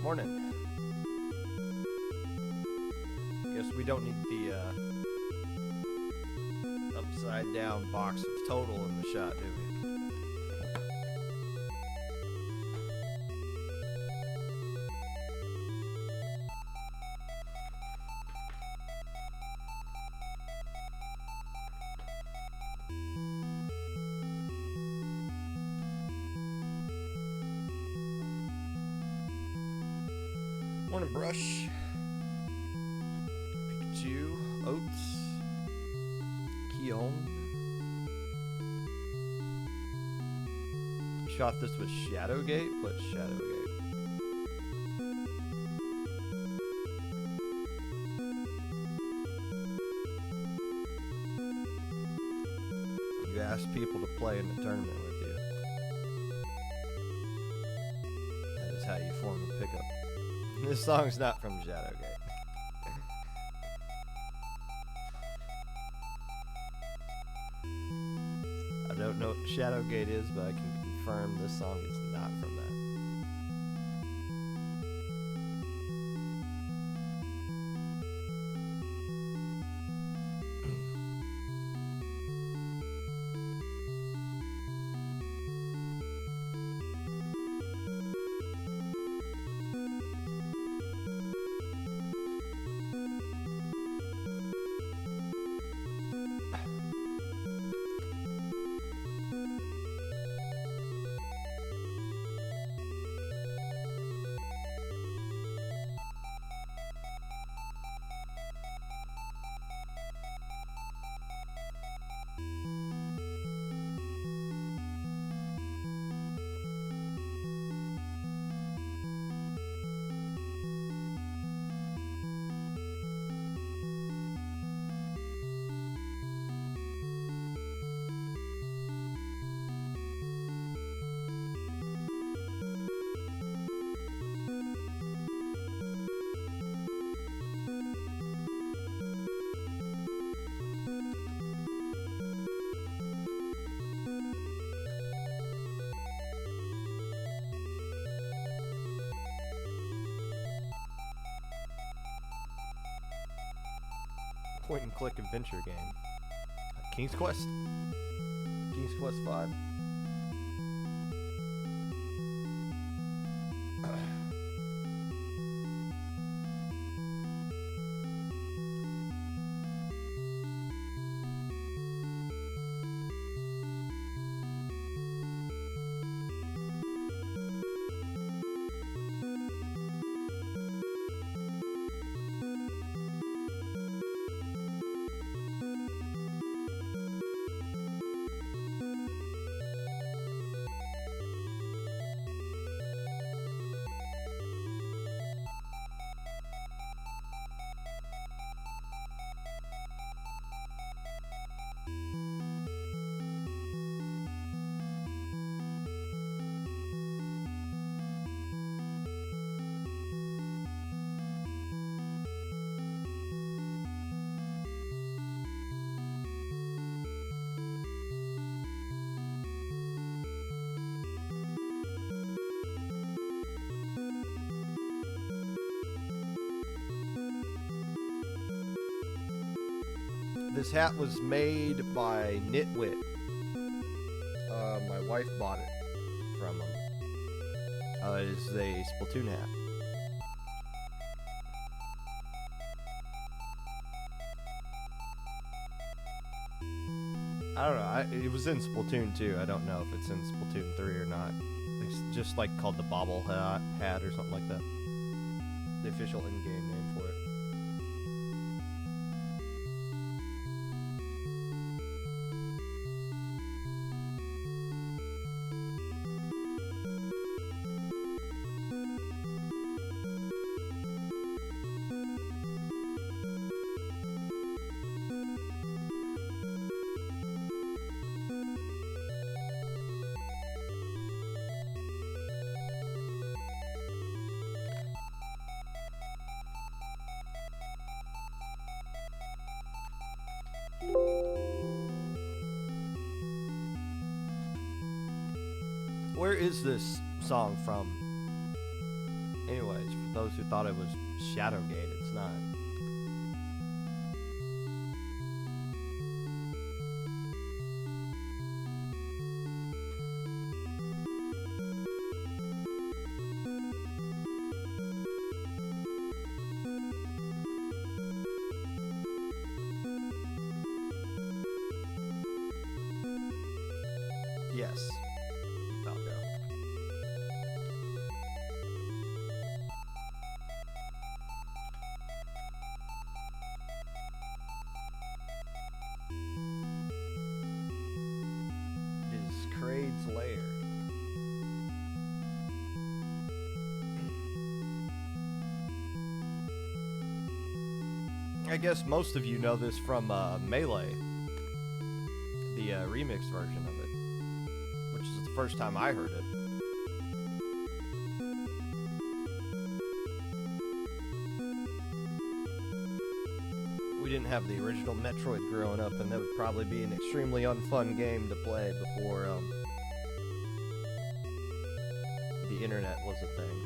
Morning. Guess we don't need the upside down box of total in the shot, do we? Morning, Brush. Pikachu, Oats, Keon. Shot this with Shadowgate? What's Shadowgate? You ask people to play in the tournament with you. That is how you form a pickup. This song's not from Shadowgate. I don't know what Shadowgate is, but I can confirm this song is not from that. Point and click adventure game. King's Quest. King's Quest 5. This hat was made by Nitwit. My wife bought it from him. It is a Splatoon hat. I don't know. It was in Splatoon 2. I don't know if it's in Splatoon 3 or not. It's just like called the Bobble hat or something like that. The official in-game name for it. Where is this song from? Anyways, for those who thought it was Shadowgate, it's not. Yes. Falco. It is Kraid's lair. I guess most of you know this from Melee, the remix version of it, which is the first time I heard it. We didn't have the original Metroid growing up, and that would probably be an extremely unfun game to play before the internet was a thing.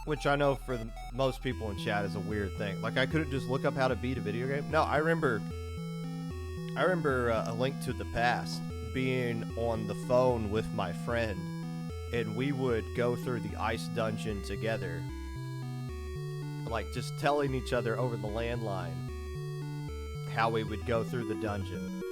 Which I know for most people in chat is a weird thing. Like, I couldn't just look up how to beat a video game. No, I remember A Link to the Past being on the phone with my friend, and we would go through the ice dungeon together, like just telling each other over the landline how we would go through the dungeon.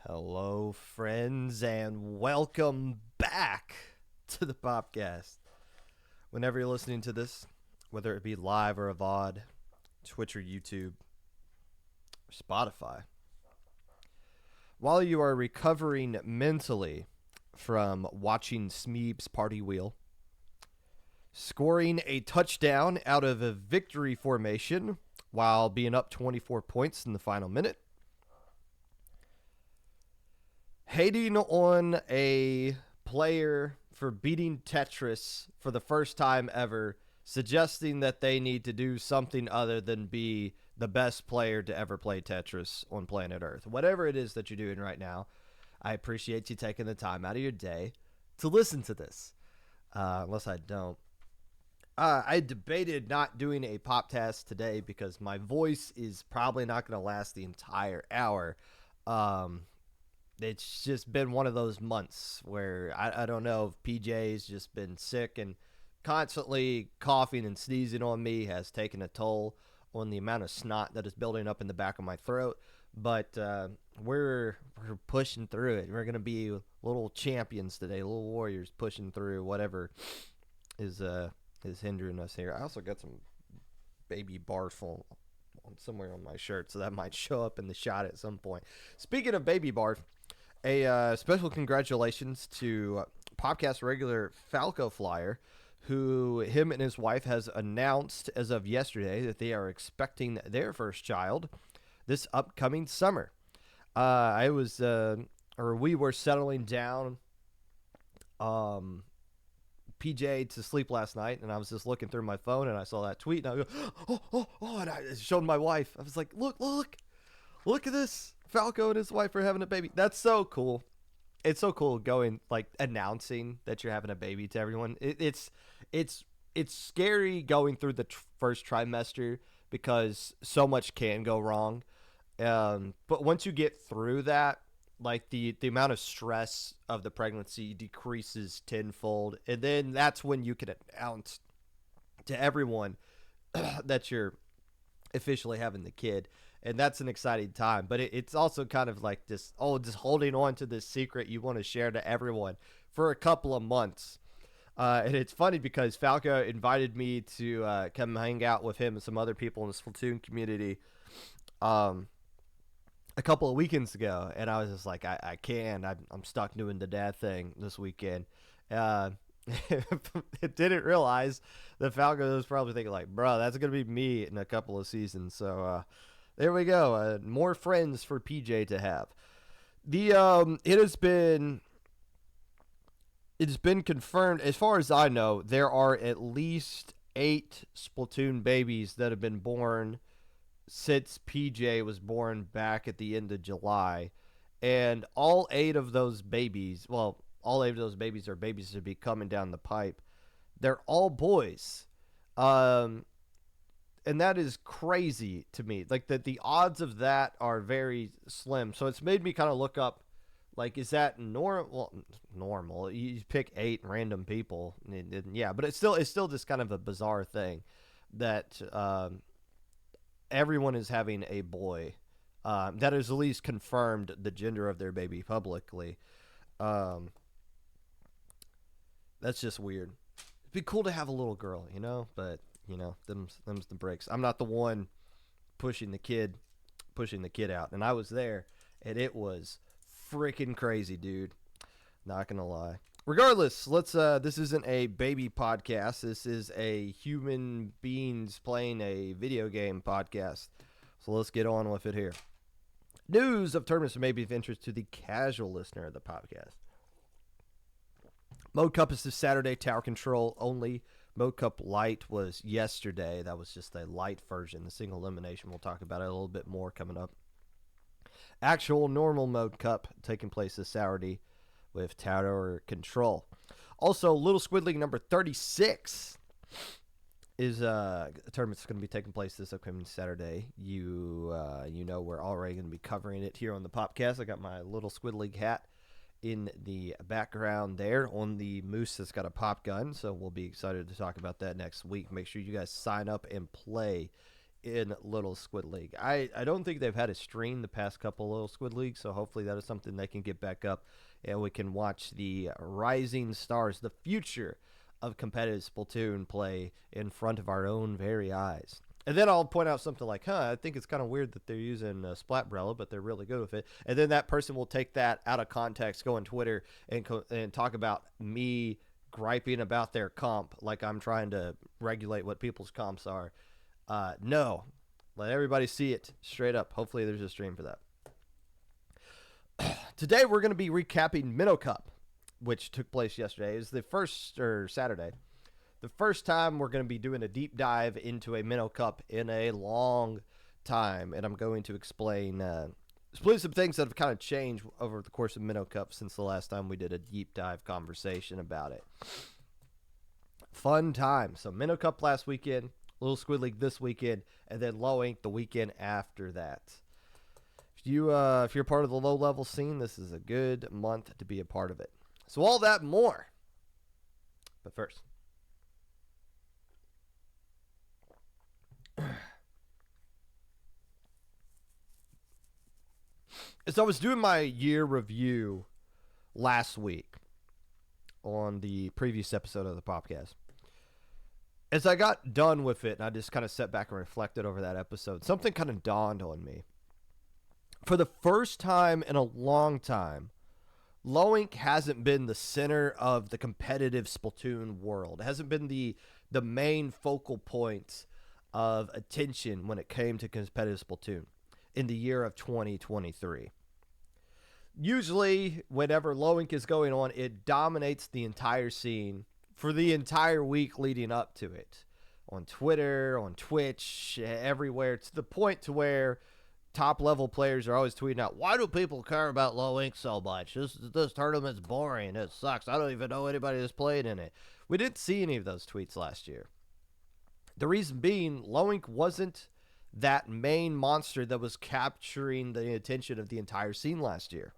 Hello, friends, and welcome back to the Popcast. Whenever you're listening to this, whether it be live or a VOD, Twitch or YouTube, or Spotify, while you are recovering mentally from watching Smeeb's Party Wheel, scoring a touchdown out of a victory formation while being up 24 points in the final minute, hating on a player for beating Tetris for the first time ever, suggesting that they need to do something other than be the best player to ever play Tetris on planet Earth. Whatever it is that you're doing right now, I appreciate you taking the time out of your day to listen to this. Unless I don't. I debated not doing a Popcast today because my voice is probably not going to last the entire hour. It's just been one of those months where I don't know if PJ's just been sick, and constantly coughing and sneezing on me has taken a toll on the amount of snot that is building up in the back of my throat. But we're pushing through it. We're going to be little champions today, little warriors pushing through whatever is hindering us here. I also got some baby barf on somewhere on my shirt, so that might show up in the shot at some point. Speaking of baby barf, a special congratulations to Popcast regular Falco Flyer, who him and his wife has announced as of yesterday that they are expecting their first child this upcoming summer. We were settling down PJ to sleep last night, and I was just looking through my phone, and I saw that tweet, and I go, oh, and I showed my wife. I was like, look at this. Falco and his wife are having a baby. That's so cool. It's so cool going like announcing that you're having a baby to everyone. It's it's scary going through the first trimester because so much can go wrong. But once you get through that, like the amount of stress of the pregnancy decreases tenfold, and then that's when you can announce to everyone that you're officially having the kid, and that's an exciting time. But it's also kind of like this, just holding on to this secret you want to share to everyone for a couple of months. And it's funny because Falco invited me to come hang out with him and some other people in the Splatoon community a couple of weekends ago, and I was just like, I can't. I'm stuck doing the dad thing this weekend. Uh, didn't realize that Falco was probably thinking like, bro, that's gonna be me in a couple of seasons. So there we go. More friends for PJ to have. It's been confirmed, as far as I know, there are at least 8 Splatoon babies that have been born since PJ was born back at the end of July. And all 8 of those babies, well, all 8 of those babies are babies to be coming down the pipe. They're all boys. And that is crazy to me. Like the odds of that are very slim. So it's made me kind of look up, like, is that normal? Well, normal. You pick 8 random people, yeah. But it's still just kind of a bizarre thing that everyone is having a boy. That is at least confirmed the gender of their baby publicly. That's just weird. It'd be cool to have a little girl, but them's the breaks. I'm not the one pushing the kid out, and I was there, and it was freaking crazy, dude. Not gonna lie. Regardless, let's this isn't a baby podcast. This is a human beings playing a video game podcast. So let's get on with it here. News of tournaments may be of interest to the casual listener of the podcast. Mode Cup is this Saturday, tower control only. Mode Cup Light was yesterday. That was just a light version, the single elimination. We'll talk about it a little bit more coming up. Actual normal Mode Cup taking place this Saturday with tower control. Also, Little Squid League number 36 is a tournament that's going to be taking place this upcoming Saturday. You know we're already going to be covering it here on the Popcast. I got my Little Squid League hat in the background there on the moose that's got a pop gun, so we'll be excited to talk about that next week. Make sure you guys sign up and play in Little Squid League. I don't think they've had a stream the past couple of Little Squid Leagues, so hopefully that is something they can get back up and we can watch the rising stars, the future of competitive Splatoon play in front of our own very eyes. And then I'll point out something like, I think it's kind of weird that they're using Splatbrella, but they're really good with it. And then that person will take that out of context, go on Twitter, and talk about me griping about their comp like I'm trying to regulate what people's comps are. No. Let everybody see it straight up. Hopefully there's a stream for that. Today we're going to be recapping Minnow Cup, which took place yesterday. It was Saturday. The first time we're going to be doing a deep dive into a Minnow Cup in a long time, and I'm going to explain some things that have kind of changed over the course of Minnow Cup since the last time we did a deep dive conversation about it. Fun time. So Minnow Cup last weekend, Little Squid League this weekend, and then Low Ink the weekend after that. If you're part of the low-level scene, this is a good month to be a part of it. So all that and more. But first, as I was doing my year review last week on the previous episode of the podcast, as I got done with it and I just kind of sat back and reflected over that episode, something kind of dawned on me. For the first time in a long time, Low Ink hasn't been the center of the competitive Splatoon world. It hasn't been the main focal point of attention when it came to competitive Splatoon in the year of 2023. Usually, whenever Low Ink is going on, it dominates the entire scene for the entire week leading up to it. On Twitter, on Twitch, everywhere, to the point to where top level players are always tweeting out, why do people care about low ink so much? This tournament's boring. It sucks. I don't even know anybody that's played in it. We didn't see any of those tweets last year. The reason being, low ink wasn't that main monster that was capturing the attention of the entire scene last year.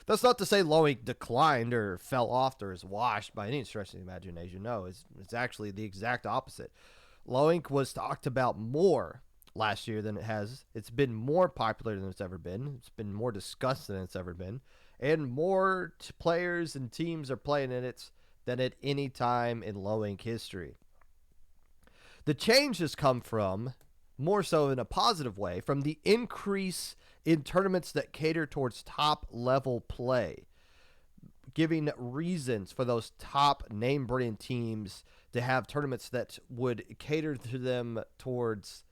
That's not to say low ink declined or fell off or is washed by any stretch of the imagination. No, it's actually the exact opposite. Low ink was talked about more last year than it has. It's been more popular than it's ever been. It's been more discussed than it's ever been. And more players and teams are playing in it than at any time in low ink history. The change has come from, more so in a positive way, from the increase in tournaments that cater towards top level play, giving reasons for those top name brand teams to have tournaments that would cater to them towards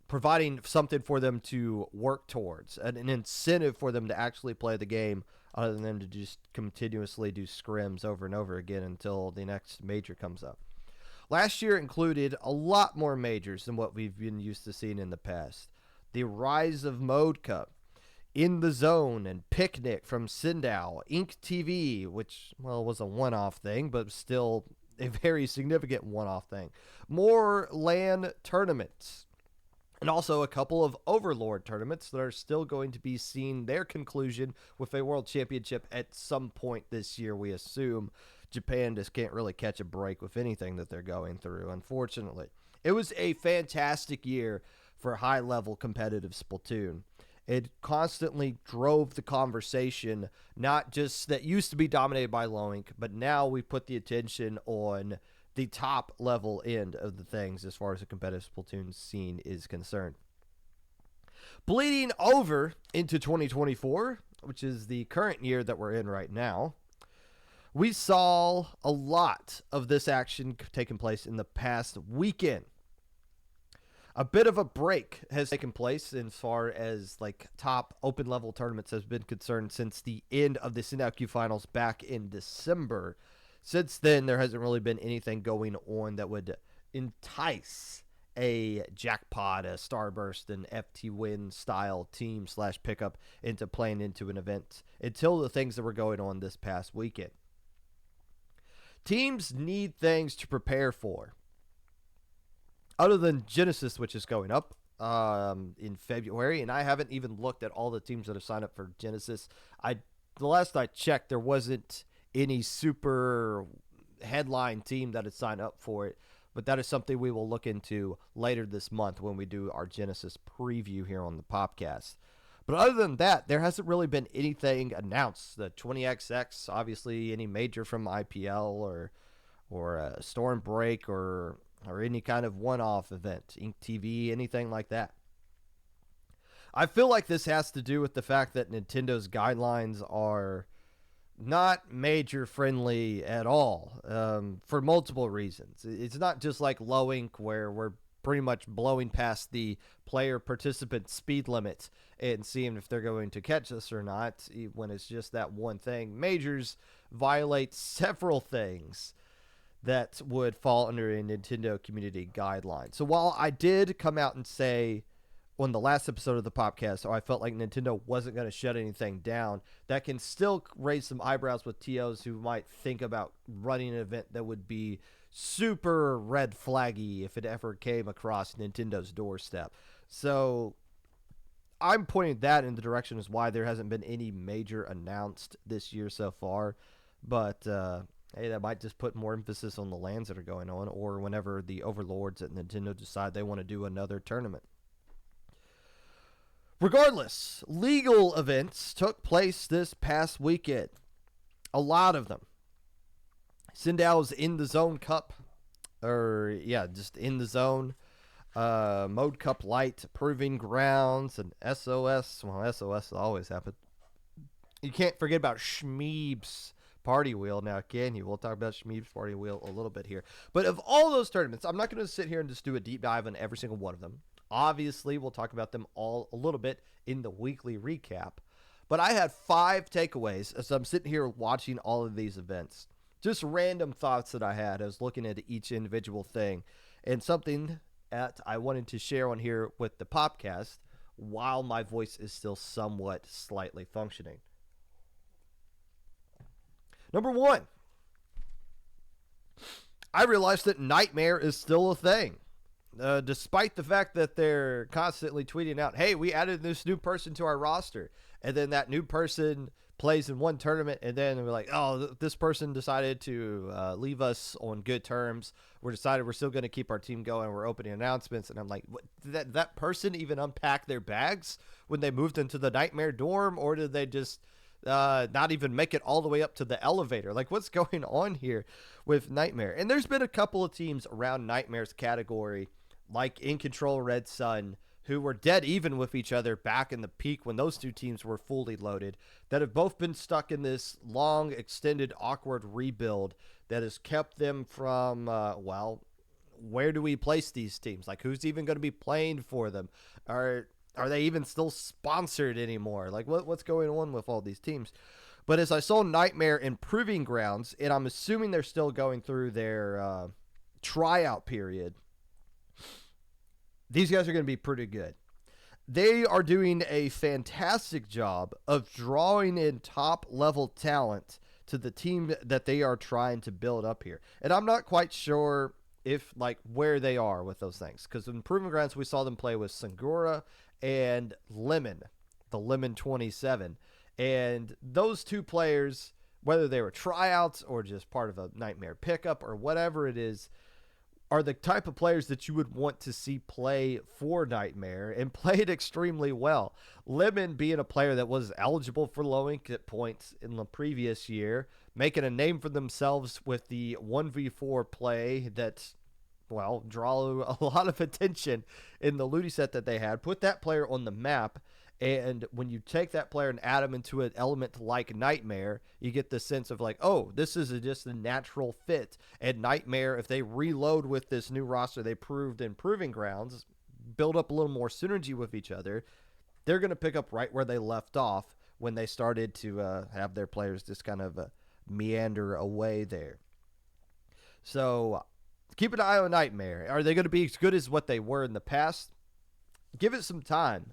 providing something for them to work towards, an incentive for them to actually play the game, other than them to just continuously do scrims over and over again until the next major comes up. Last year included a lot more majors than what we've been used to seeing in the past. The rise of Mode Cup, In the Zone, and Picnic from Sindow, Ink TV, which, well, was a one-off thing, but still a very significant one-off thing. More LAN tournaments, and also a couple of Overlord tournaments that are still going to be seeing their conclusion with a World Championship at some point this year, we assume. Japan just can't really catch a break with anything that they're going through, unfortunately. It was a fantastic year for high-level competitive Splatoon. It constantly drove the conversation, not just that used to be dominated by low ink, but now we put the attention on the top level end of the things as far as the competitive Splatoon scene is concerned. Bleeding over into 2024, which is the current year that we're in right now, we saw a lot of this action taking place in the past weekend. A bit of a break has taken place as far as like top open level tournaments has been concerned since the end of the Sindow Finals back in December. Since then, there hasn't really been anything going on that would entice a jackpot, a Starburst, and FT Win style team / pickup into playing into an event until the things that were going on this past weekend. Teams need things to prepare for. Other than Genesis, which is going up in February, and I haven't even looked at all the teams that have signed up for Genesis. The last I checked, there wasn't any super headline team that had signed up for it, but that is something we will look into later this month when we do our Genesis preview here on the Popcast. But other than that, there hasn't really been anything announced. The 20XX, obviously, any major from IPL or a Storm Break or any kind of one-off event, Ink TV, anything like that. I feel like this has to do with the fact that Nintendo's guidelines are not major friendly at all, for multiple reasons. It's not just like low ink where we're pretty much blowing past the player participant speed limit and seeing if they're going to catch us or not when it's just that one thing. Majors violate several things that would fall under a Nintendo community guideline. So while I did come out and say on the last episode of the podcast, I felt like Nintendo wasn't going to shut anything down, that can still raise some eyebrows with TOs who might think about running an event that would be super red flaggy if it ever came across Nintendo's doorstep. So I'm pointing that in the direction as why there hasn't been any major announced this year so far. But hey, that might just put more emphasis on the LANs that are going on, or whenever the overlords at Nintendo decide they want to do another tournament. Regardless, legal events took place this past weekend. A lot of them. Sindow's In the Zone Cup, just In the Zone, Mode Cup Light, Proving Grounds, and SOS. Well, SOS always happen. You can't forget about Shmeeb's Party Wheel now, can you? We'll talk about Shmeeb's Party Wheel a little bit here. But of all those tournaments, I'm not going to sit here and just do a deep dive on every single one of them. Obviously, we'll talk about them all a little bit in the weekly recap. But I had 5 takeaways as I'm sitting here watching all of these events. Just random thoughts that I had. I was looking at each individual thing. And something that I wanted to share on here with the Popcast while my voice is still somewhat slightly functioning. Number one, I realized that Nightmare is still a thing. Despite the fact that they're constantly tweeting out, hey, we added this new person to our roster. And then that new person plays in one tournament. And then we're like, oh, this person decided to leave us on good terms. We're still going to keep our team going. We're opening announcements. And I'm like, what, did that person even unpack their bags when they moved into the Nightmare dorm? Or did they just not even make it all the way up to the elevator? Like, what's going on here with Nightmare? And there's been a couple of teams around Nightmare's category, like In Control Red Sun, who were dead even with each other back in the peak when those two teams were fully loaded, that have both been stuck in this long, extended, awkward rebuild that has kept them from, where do we place these teams? Like, who's even going to be playing for them? Are they even still sponsored anymore? Like, what's going on with all these teams? But as I saw Nightmare in Proving Grounds, and I'm assuming they're still going through their tryout period, these guys are going to be pretty good. They are doing a fantastic job of drawing in top-level talent to the team that they are trying to build up here. And I'm not quite sure where they are with those things. Because in Proving Grounds, we saw them play with Sangura and Lemon, the Lemon 27. And those two players, whether they were tryouts or just part of a Nightmare pickup or whatever it is, are the type of players that you would want to see play for Nightmare and played extremely well. Lemon being a player that was eligible for low income points in the previous year, making a name for themselves with the 1v4 play that, draw a lot of attention in the Ludi set that they had, put that player on the map. And when you take that player and add him into an element like Nightmare, you get the sense of like, oh, this is just a natural fit. And Nightmare, if they reload with this new roster they proved in Proving Grounds, build up a little more synergy with each other, they're going to pick up right where they left off when they started to have their players just kind of meander away there. So keep an eye on Nightmare. Are they going to be as good as what they were in the past? Give it some time.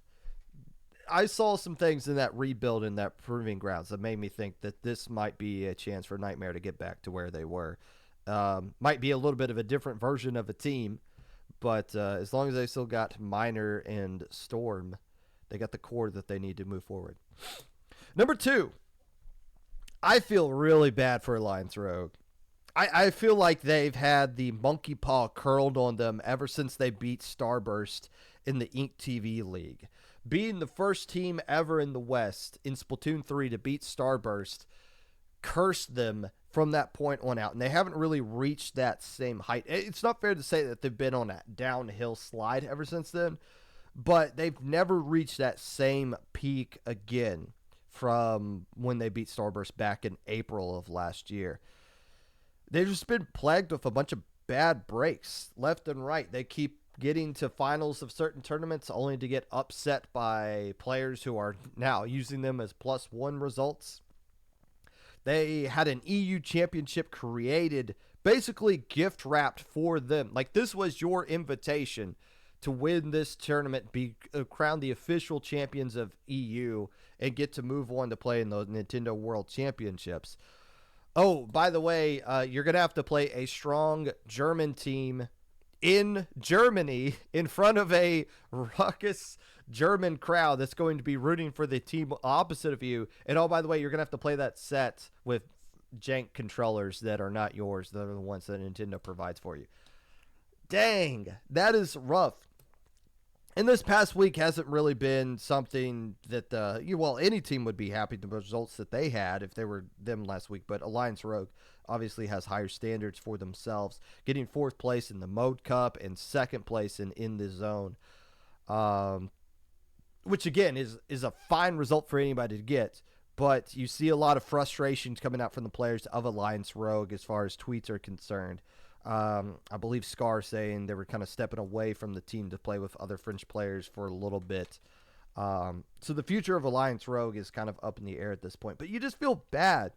I saw some things in that rebuild in that Proving Grounds that made me think that this might be a chance for Nightmare to get back to where they were. Might be a little bit of a different version of a team, but as long as they still got Miner and Storm, they got the core that they need to move forward. Number 2, I feel really bad for Alliance Rogue. I feel like they've had the monkey paw curled on them ever since they beat Starburst in the Ink TV League. Being the first team ever in the West in Splatoon 3 to beat Starburst cursed them from that point on out, and they haven't really reached that same height. It's not fair to say that they've been on a downhill slide ever since then, but they've never reached that same peak again from when they beat Starburst back in April of last year. They've just been plagued with a bunch of bad breaks left and right. They keep getting to finals of certain tournaments only to get upset by players who are now using them as +1 results. They had an EU championship created, basically gift wrapped for them. Like, this was your invitation to win this tournament, be crowned the official champions of EU, and get to move on to play in the Nintendo World Championships. Oh, by the way, you're going to have to play a strong German team in Germany in front of a raucous German crowd that's going to be rooting for the team opposite of you. And oh, by the way, you're going to have to play that set with jank controllers that are not yours. That are the ones that Nintendo provides for you. Dang, that is rough. And this past week hasn't really been something that, any team would be happy with the results that they had if they were them last week. But Alliance Rogue obviously has higher standards for themselves, getting 4th place in the Mode Cup and 2nd place in the Zone, which again is a fine result for anybody to get. But you see a lot of frustrations coming out from the players of Alliance Rogue as far as tweets are concerned. I believe Scar saying they were kind of stepping away from the team to play with other French players for a little bit. So the future of Alliance Rogue is kind of up in the air at this point. But you just feel bad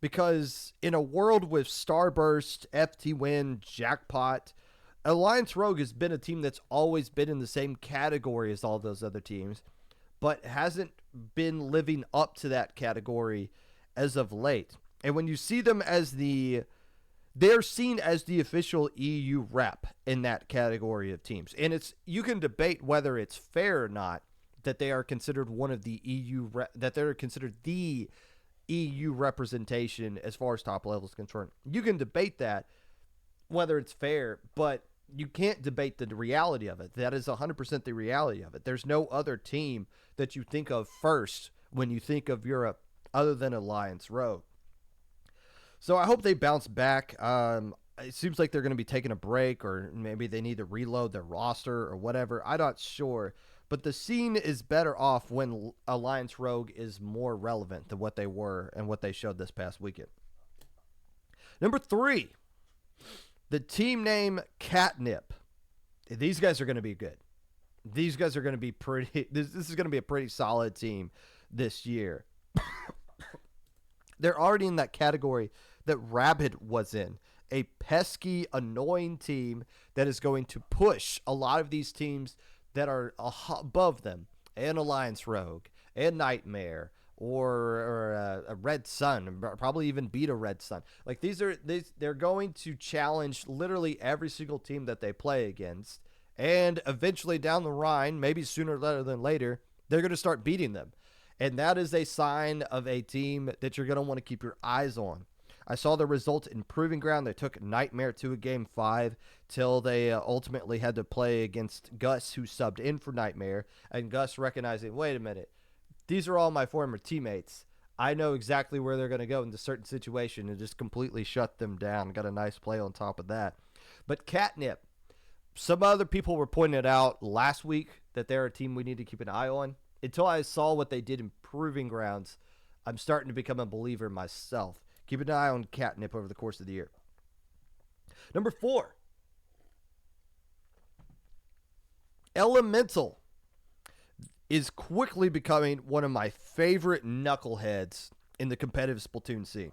because in a world with Starburst, FT Win, Jackpot, Alliance Rogue has been a team that's always been in the same category as all those other teams, but hasn't been living up to that category as of late. And when you see them as they're seen as the official EU rep in that category of teams. And you can debate whether it's fair or not that they are considered one of the that they're considered the EU representation as far as top level is concerned. You can debate that, whether it's fair, but you can't debate the reality of it. That is 100% the reality of it. There's no other team that you think of first when you think of Europe other than Alliance Rogue. So I hope they bounce back. It seems like they're going to be taking a break, or maybe they need to reload their roster or whatever. I'm not sure. But the scene is better off when Alliance Rogue is more relevant than what they were and what they showed this past weekend. Number 3, the team name Catnip. These guys are going to be good. These guys are going to be pretty. This is going to be a pretty solid team this year. They're already in that category that Rabbit was in. A pesky, annoying team that is going to push a lot of these teams that are above them, and Alliance Rogue, and Nightmare, or a Red Sun, probably even beat a Red Sun. Like they're going to challenge literally every single team that they play against, and eventually down the line, maybe sooner rather than later, they're going to start beating them. And that is a sign of a team that you're going to want to keep your eyes on. I saw the result in Proving Ground. They took Nightmare to a Game 5 till they ultimately had to play against Gus, who subbed in for Nightmare. And Gus recognizing, wait a minute, these are all my former teammates. I know exactly where they're going to go in a certain situation, and just completely shut them down. Got a nice play on top of that. But Catnip, some other people were pointing it out last week that they're a team we need to keep an eye on. Until I saw what they did in Proving Grounds, I'm starting to become a believer myself. Keep an eye on Catnip over the course of the year. Number 4, Elemental is quickly becoming one of my favorite knuckleheads in the competitive Splatoon scene.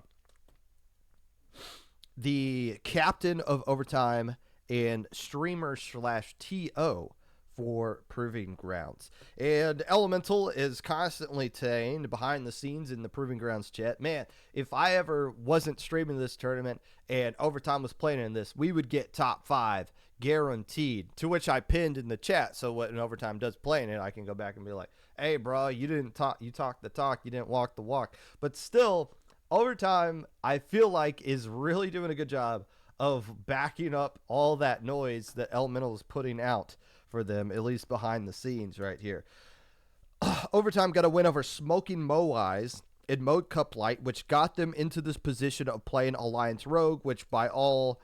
The captain of Overtime and streamer/TO for Proving Grounds. And Elemental is constantly saying behind the scenes in the Proving Grounds chat, man, if I ever wasn't streaming this tournament and Overtime was playing in this, we would get top 5 guaranteed. To which I pinned in the chat, so when Overtime does play in it, I can go back and be like, hey, bro, you didn't talk, you talked the talk, you didn't walk the walk. But still, Overtime, I feel like, is really doing a good job of backing up all that noise that Elemental is putting out for them, at least behind the scenes right here. Overtime got a win over Smoking Moais in Mode Cup Light, which got them into this position of playing Alliance Rogue, which by all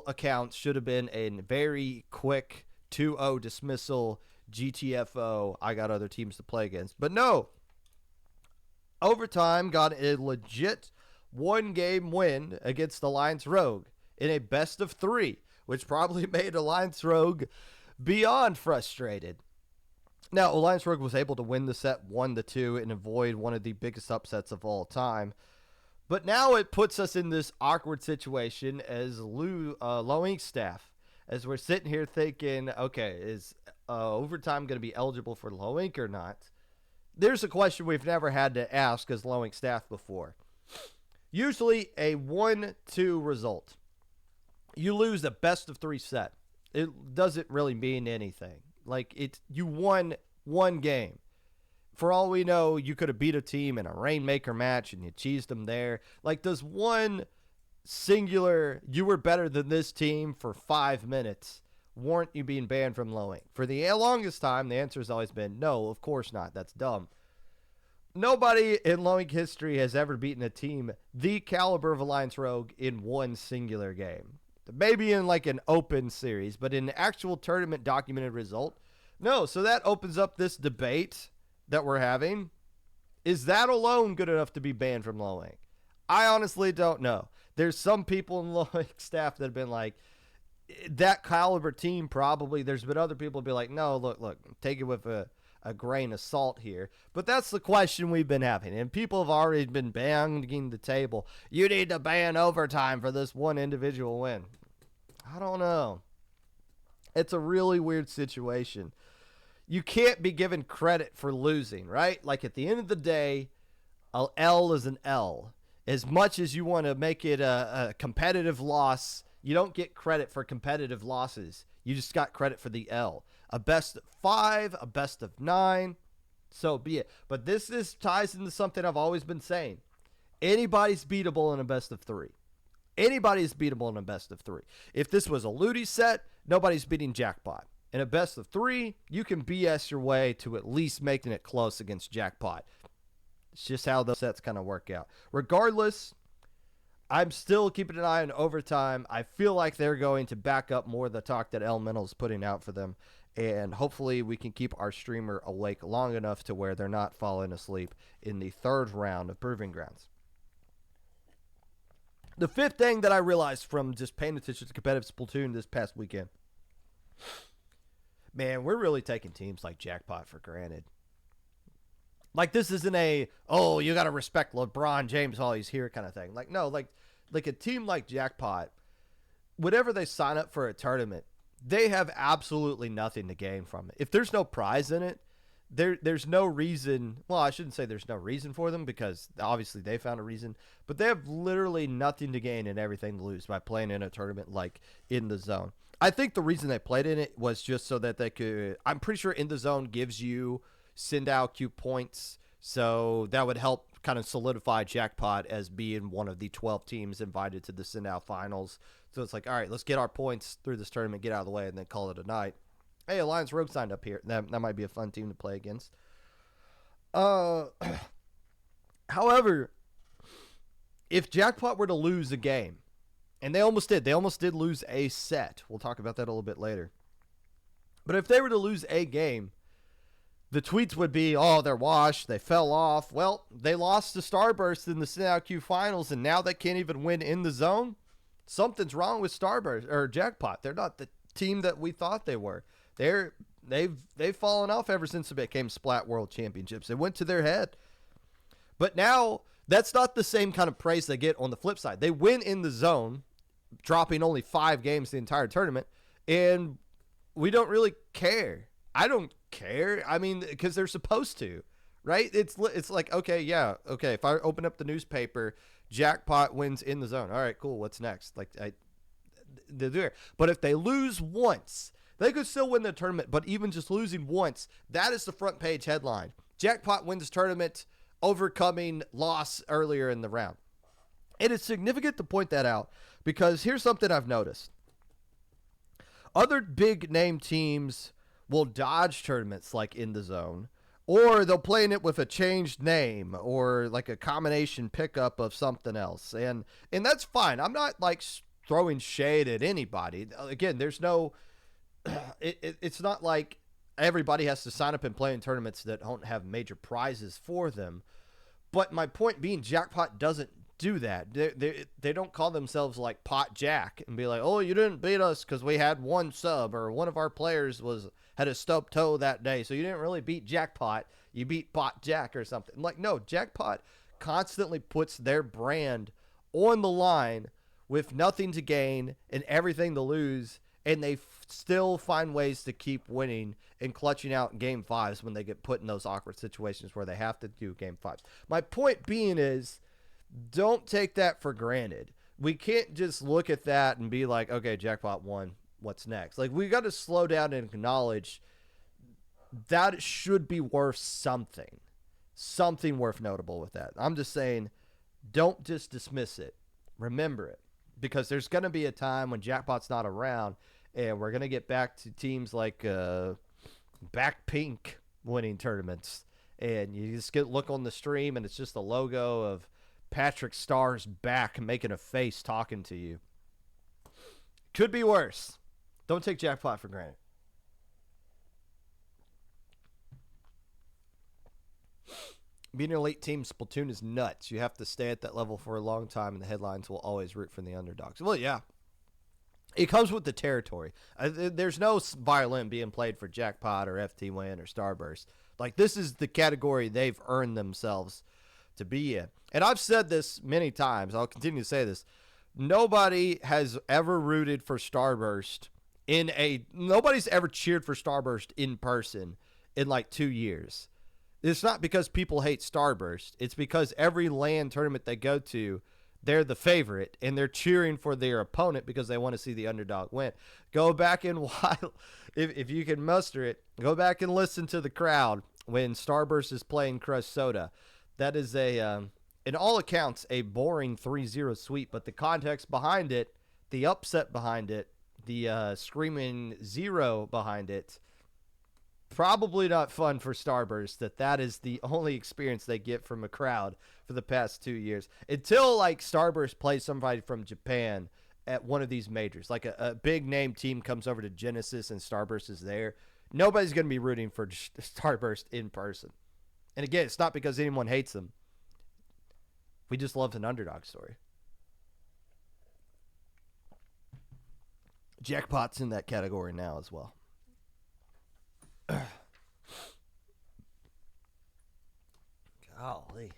accounts should have been a very quick 2-0 dismissal, GTFO, I got other teams to play against. But no, Overtime got a legit 1-game win against Alliance Rogue in a best of 3, which probably made Alliance Rogue beyond frustrated. Now, Alliance Rogue was able to win the set 1-2 and avoid one of the biggest upsets of all time. But now it puts us in this awkward situation as Low Ink staff, as we're sitting here thinking, okay, is Overtime going to be eligible for Low Ink or not? There's a question we've never had to ask as Low Ink staff before. Usually a 1-2 result. You lose a best of 3 set. It doesn't really mean anything. Like, you won one game. For all we know, you could have beat a team in a Rainmaker match and you cheesed them there. Like, does one singular, you were better than this team for 5 minutes, warrant you being banned from Low Ink? For the longest time, the answer has always been, no, of course not. That's dumb. Nobody in Low Ink history has ever beaten a team the caliber of Alliance Rogue in one singular game. Maybe in like an open series, but in an actual tournament documented result, no. So that opens up this debate that we're having. Is that alone good enough to be banned from Low Ink? I honestly don't know. There's some people in Low Ink staff that have been like, that caliber team probably. There's been other people be like, no, look, take it with a grain of salt here. But that's the question we've been having. And people have already been banging the table. You need to ban Overtime for this one individual win. I don't know. It's a really weird situation. You can't be given credit for losing, right? Like at the end of the day, a L is an L. As much as you want to make it a competitive loss, you don't get credit for competitive losses. You just got credit for the L. A best of 5, a best of 9, so be it. But this ties into something I've always been saying. Anybody's beatable in a best of 3. Anybody's beatable in a best of 3. If this was a Ludi set, nobody's beating Jackpot. In a best of 3, you can BS your way to at least making it close against Jackpot. It's just how those sets kind of work out. Regardless, I'm still keeping an eye on overtime. I feel like they're going to back up more of the talk that Elemental's putting out for them. And hopefully we can keep our streamer awake long enough to where they're not falling asleep in the 3rd round of Proving Grounds. The 5th thing that I realized from just paying attention to competitive Splatoon this past weekend, man, we're really taking teams like Jackpot for granted. Like, this isn't a, oh, you got to respect LeBron James while he's here kind of thing. Like, no, like a team like Jackpot, whenever they sign up for a tournament, they have absolutely nothing to gain from it. If there's no prize in it, there's no reason. Well, I shouldn't say there's no reason for them because obviously they found a reason, but they have literally nothing to gain and everything to lose by playing in a tournament like In the Zone. I think the reason they played in it was just so that they could, I'm pretty sure In the Zone gives you Sindao Q points, so that would help kind of solidify Jackpot as being one of the 12 teams invited to the Sindao finals. So it's like, all right, let's get our points through this tournament, get out of the way, and then call it a night. Hey, Alliance Rogue signed up here. That might be a fun team to play against. However, if Jackpot were to lose a game, and they almost did lose a set. We'll talk about that a little bit later. But if they were to lose a game, the tweets would be, oh, they're washed, they fell off. Well, they lost to Starburst in the Sindao Q finals, and now they can't even win In the Zone. Something's wrong with Starburst or Jackpot. They're not the team that we thought they were. They've fallen off ever since it became Splat World Championships. It went to their head. But now that's not the same kind of praise they get on the flip side. They win In the Zone, dropping only 5 games the entire tournament, and we don't really care. I don't care. I mean, because they're supposed to, right? It's like, okay, yeah, okay. If I open up the newspaper, Jackpot wins In the Zone. All right, cool. What's next? Like, they're there. But if they lose once, they could still win the tournament. But even just losing once, that is the front page headline. Jackpot wins tournament, overcoming loss earlier in the round. It is significant to point that out because here's something I've noticed. Other big name teams will dodge tournaments like In the Zone, or they'll play in it with a changed name or like a combination pickup of something else. And that's fine. I'm not like throwing shade at anybody. Again, there's no, it's not like everybody has to sign up and play in tournaments that don't have major prizes for them. But my point being, Jackpot doesn't do that. They don't call themselves like Pot Jack and be like, oh, you didn't beat us because we had one sub or one of our players had a stubbed toe that day, so you didn't really beat Jackpot. You beat Pot Jack or something. I'm like, no, Jackpot constantly puts their brand on the line with nothing to gain and everything to lose, and they still find ways to keep winning and clutching out game 5s when they get put in those awkward situations where they have to do game 5s. My point being is, don't take that for granted. We can't just look at that and be like, okay, Jackpot won. What's next? Like, we got to slow down and acknowledge that it should be worth something worth notable with that. I'm just saying, don't just dismiss it. Remember it, because there's going to be a time when Jackpot's not around, and we're going to get back to teams like Backpink winning tournaments, and you just look on the stream, and it's just the logo of Patrick Starr's back making a face talking to you. Could be worse. Don't take Jackpot for granted. Being an elite team, Splatoon is nuts. You have to stay at that level for a long time, and the headlines will always root for the underdogs. Well, yeah. It comes with the territory. There's no violin being played for Jackpot or FT Win or Starburst. Like, this is the category they've earned themselves to be in. And I've said this many times. I'll continue to say this. Nobody has ever rooted for Starburst nobody's ever cheered for Starburst in person in like 2 years. It's not because people hate Starburst. It's because every LAN tournament they go to, they're the favorite, and they're cheering for their opponent because they want to see the underdog win. Go back and if you can muster it, go back and listen to the crowd when Starburst is playing Crush Soda. That is in all accounts, a boring 3-0 sweep, but the context behind it, the upset behind it, the screaming 0 behind it, probably not fun for Starburst that is the only experience they get from a crowd for the past 2 years. Until, like, Starburst plays somebody from Japan at one of these majors. Like, a big-name team comes over to Genesis and Starburst is there. Nobody's going to be rooting for Starburst in person. And, again, it's not because anyone hates them. We just love an underdog story. Jackpot's in that category now as well. Golly.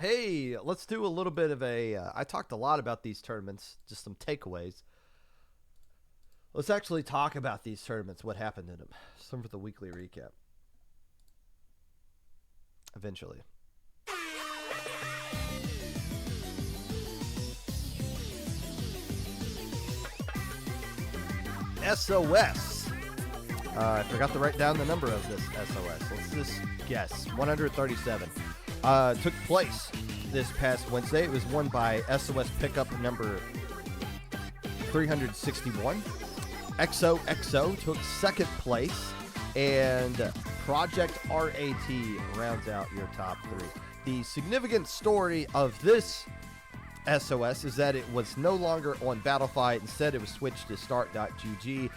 Hey, let's do a little bit of I talked a lot about these tournaments, just some takeaways. Let's actually talk about these tournaments, what happened in them. Some for the weekly recap. Eventually. SOS. I forgot to write down the number of this SOS. Let's just guess. 137. Took place this past Wednesday. It was won by SOS pickup number 361. XOXO took second place. And Project RAT rounds out your top 3. The significant story of this SOS is that it was no longer on Battlefy. Instead, it was switched to Start.gg.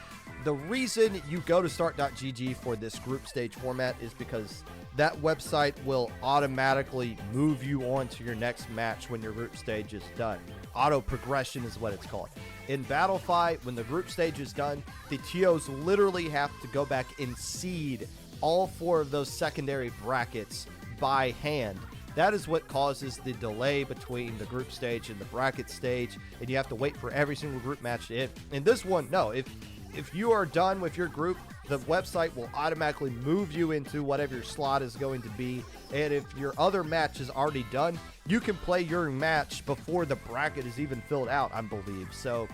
The reason you go to Start.gg for this group stage format is because that website will automatically move you on to your next match when your group stage is done. Auto progression is what it's called. In Battlefy, when the group stage is done, the TOs literally have to go back and seed all 4 of those secondary brackets by hand. That is what causes the delay between the group stage and the bracket stage, and you have to wait for every single group match to end. In this one, no. If you are done with your group, the website will automatically move you into whatever your slot is going to be, and if your other match is already done, you can play your match before the bracket is even filled out, I believe. So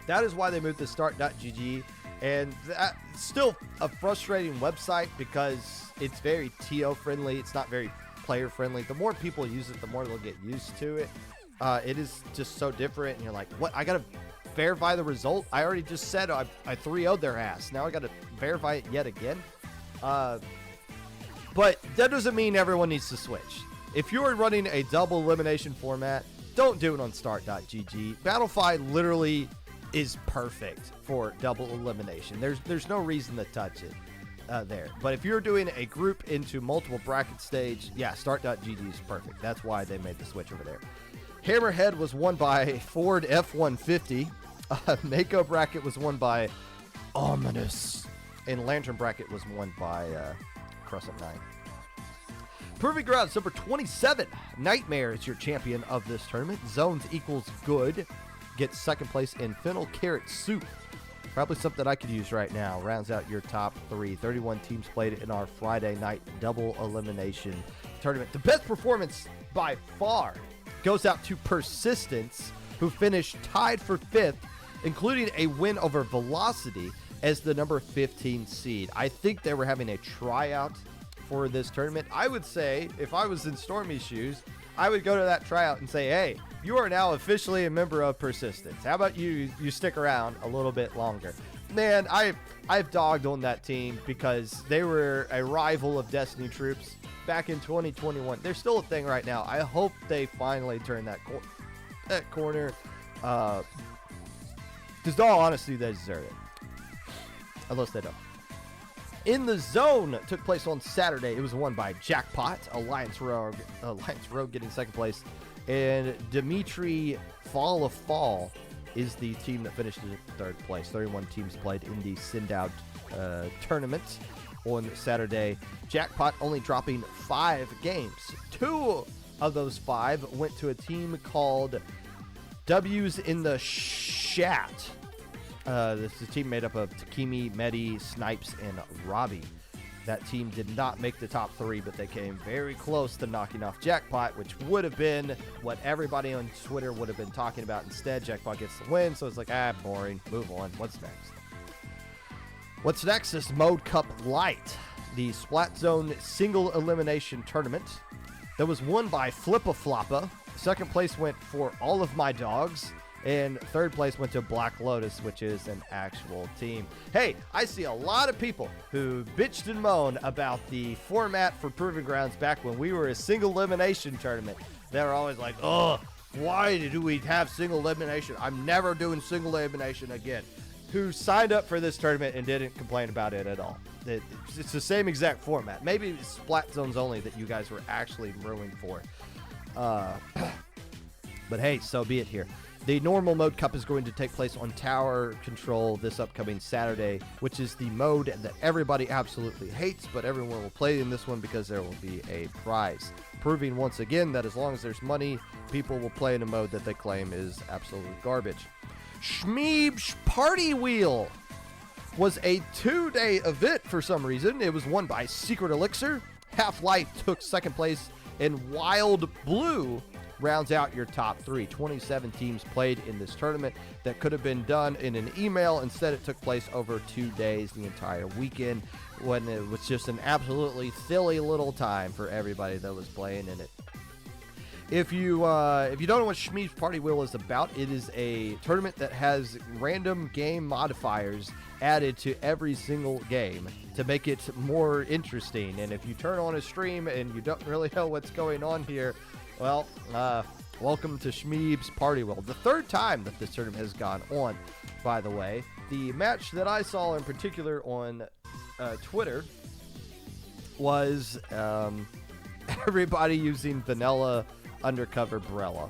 that is why they moved to Start.gg, and that's still a frustrating website because it's very TO friendly. It's not very player friendly. The more people use it, the more they'll get used to it. It is just so different, and you're like, what? I gotta verify the result? I already just said I 3-0'd their ass. Now I gotta verify it yet again. But that doesn't mean everyone needs to switch. If you're running a double elimination format, don't do it on Start.gg. Battlefy literally is perfect for double elimination. There's no reason to touch it there. But if you're doing a group into multiple bracket stage, yeah, Start.gg is perfect. That's why they made the switch over there. Hammerhead was won by Ford F-150. Mako bracket was won by Ominous. And Lantern bracket was won by Crescent 9. Proving Grounds number 27. Nightmare is your champion of this tournament. Zones equals good. Gets second place in Fennel Carrot Soup. Probably something I could use right now. Rounds out your top 3. 31 teams played in our Friday night double elimination tournament. The best performance by far goes out to Persistence, who finished tied for 5th, including a win over Velocity as the number 15 seed. I think they were having a tryout for this tournament. I would say, if I was in Stormy's shoes, I would go to that tryout and say, hey, you are now officially a member of Persistence. How about you stick around a little bit longer? Man, I've dogged on that team because they were a rival of Destiny Troops back in 2021. They're still a thing right now. I hope they finally turn that corner. Because in all honesty, they deserve it. Unless they don't. In the Zone took place on Saturday. It was won by Jackpot, Alliance Rogue getting second place. And Dimitri Fall of Fall is the team that finished in third place. 31 teams played in the Sindout tournament on Saturday. Jackpot only dropping 5 games. 2 of those 5 went to a team called W's in the Shat. This is a team made up of Takimi, Medi, Snipes, and Robbie. That team did not make the top 3, but they came very close to knocking off Jackpot, which would have been what everybody on Twitter would have been talking about instead. Jackpot gets the win, so it's like, boring. Move on. What's next? What's next is Mode Cup Light, the Splat Zone single elimination tournament that was won by Flippa Floppa. Second place went for All of My Dogs. And third place went to Black Lotus, which is an actual team. Hey, I see a lot of people who bitched and moaned about the format for Proving Grounds back when we were a single elimination tournament. They were always like, why do we have single elimination? I'm never doing single elimination again. Who signed up for this tournament and didn't complain about it at all. It's the same exact format. Maybe it's Splat Zones only that you guys were actually ruined for. But hey, so be it here. The normal mode cup is going to take place on Tower Control this upcoming Saturday, which is the mode that everybody absolutely hates, but everyone will play in this one because there will be a prize. Proving once again that as long as there's money, people will play in a mode that they claim is absolute garbage. Shmeeb's Party Wheel was a 2-day event for some reason. It was won by Secret Elixir. Half-Life took second place, and Wild Blue rounds out your top 3. 27 teams played in this tournament that could have been done in an email. Instead, it took place over 2 days, the entire weekend, when it was just an absolutely silly little time for everybody that was playing in it. If you don't know what Shmeeb's Party Wheel is about, it is a tournament that has random game modifiers added to every single game to make it more interesting. And if you turn on a stream and you don't really know what's going on here, well, welcome to Shmeeb's Party Wheel. The third time that this tournament has gone on, by the way. The match that I saw in particular on Twitter was everybody using vanilla undercover Brella.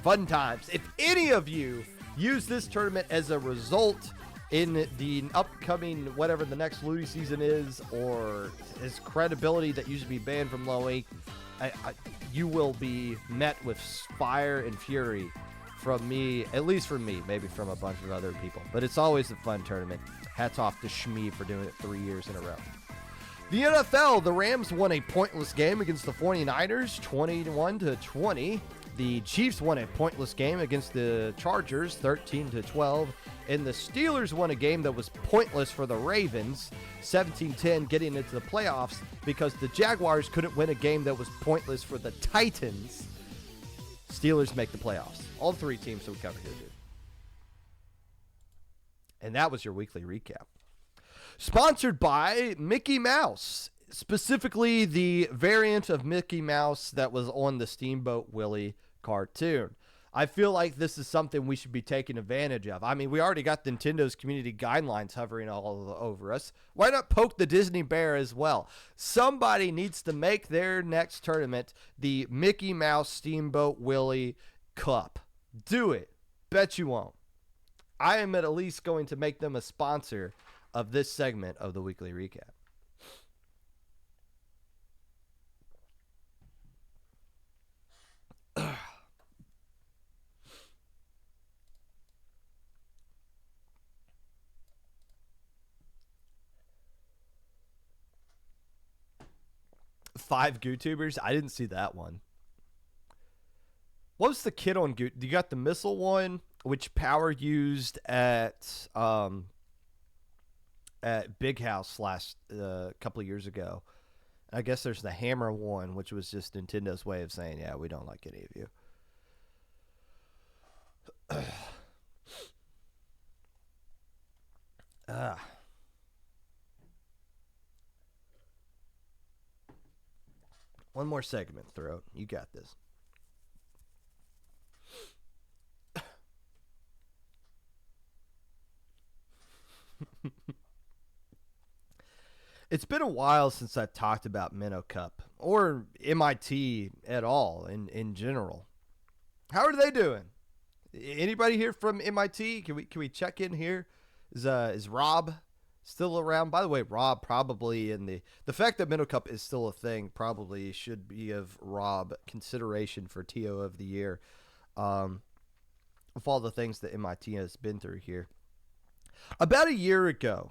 Fun times. If any of you use this tournament as a result in the upcoming, whatever the next Ludi season is, or his credibility that used to be banned from low ink, you will be met with fire and fury from me, at least from me, maybe from a bunch of other people. But it's always a fun tournament. Hats off to Shmeeb for doing it 3 years in a row. The NFL, the Rams won a pointless game against the 49ers, 21-20. The Chiefs won a pointless game against the Chargers, 13-12. And the Steelers won a game that was pointless for the Ravens, 17-10, getting into the playoffs because the Jaguars couldn't win a game that was pointless for the Titans. Steelers make the playoffs. All 3 teams that we covered here, dude. And that was your weekly recap. Sponsored by Mickey Mouse, specifically the variant of Mickey Mouse that was on the Steamboat Willie cartoon. I feel like this is something we should be taking advantage of. I mean, we already got Nintendo's community guidelines hovering all over us. Why not poke the Disney bear as well? Somebody needs to make their next tournament the Mickey Mouse Steamboat Willie Cup. Do it. Bet you won't. I am at least going to make them a sponsor of this segment of the weekly recap. Five GooTubers? I didn't see that one. What was the kid on Goo? You got the missile one, which Power used at Big House last couple of years ago. I guess there's the hammer one, which was just Nintendo's way of saying, yeah, we don't like any of you. One more segment, Throat. You got this. It's been a while since I've talked about Minnow Cup or MIT at all in general. How are they doing? Anybody here from MIT? Can we check in here? Is Rob still around. By the way, Rob probably in the fact that Minnow Cup is still a thing probably should be of Rob consideration for TO of the year. Um, of all the things that MIT has been through here. About a year ago,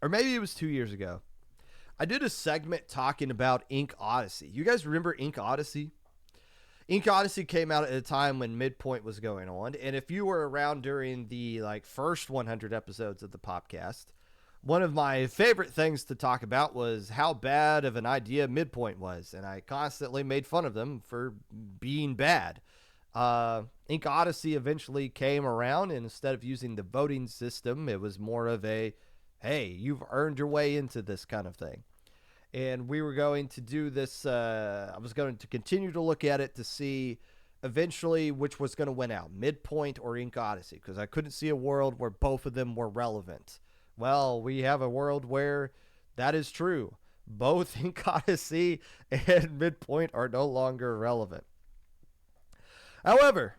or maybe it was 2 years ago, I did a segment talking about Ink Odyssey. You guys remember Ink Odyssey? Ink Odyssey came out at a time when Midpoint was going on, and if you were around during the first 100 episodes of the Popcast, one of my favorite things to talk about was how bad of an idea Midpoint was, and I constantly made fun of them for being bad. Ink Odyssey eventually came around, and instead of using the voting system, it was more of a, hey, you've earned your way into this kind of thing. And we were going to do this. I was going to continue to look at it to see eventually which was going to win out, Midpoint or Ink Odyssey, because I couldn't see a world where both of them were relevant. Well, we have a world where that is true. Both Ink Odyssey and Midpoint are no longer relevant. However,